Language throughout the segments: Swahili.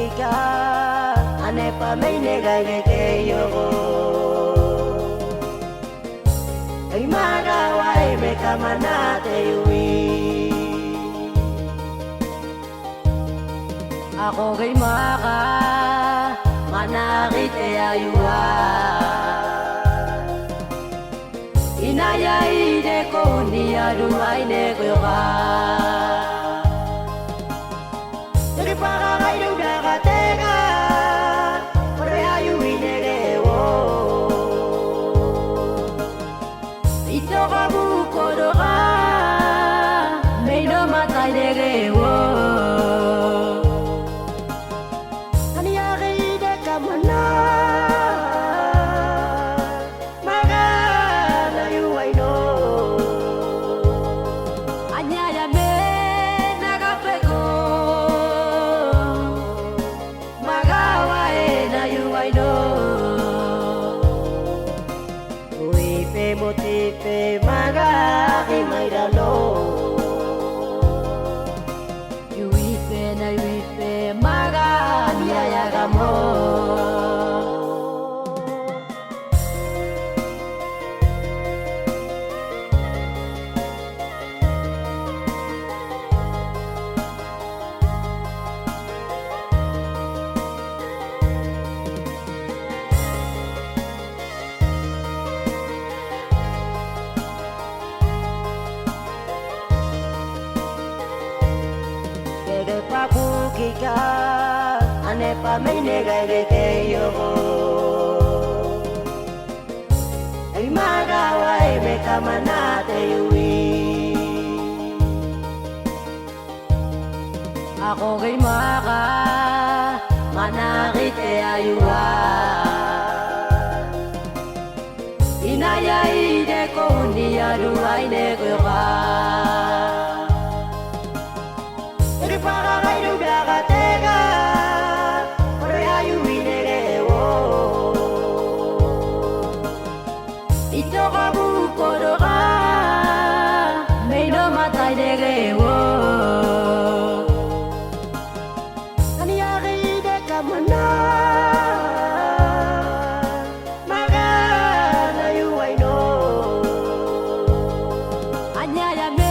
kika ane pa mai ne gai ge ke yo ai maga wai me kamana te yui ako gai maga manari te ayua inaya ide ko ni aru ai ne ko ga tere para gai lu da ga te ga pre ayui ne ge wo ito ga bu ko do ga me no matai de ge wo ania ge de kamana motipe maga ki mai da lo yuipe na yuipe maga mia ya ga mo kika ane pa mai ne gai ge ke yo ai maga wai me kamana te yui ako gai maga manari te ayua inaya ide ko ni aru ai ne ko ga para gai lu da ga te ga pre ayui ne ge wo ito ga bu ko do ga me no matai de ge wo ania ge de kamana maga na yu ai no anya ya me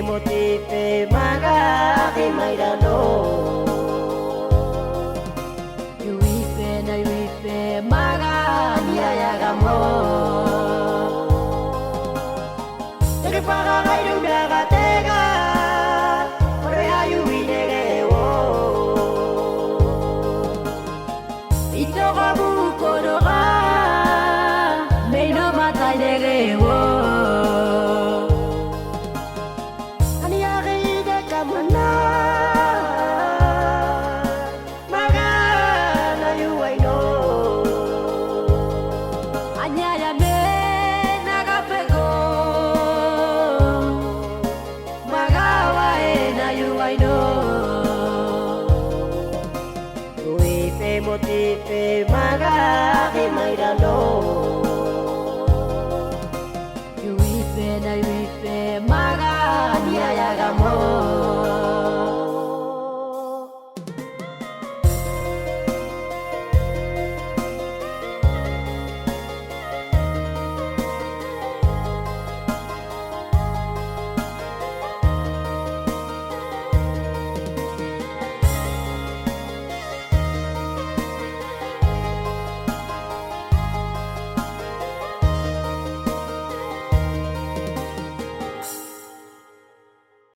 motipe maga ki mai da lo yuipe na yuipe maga mia ya ga mo tere para gai lu da ga te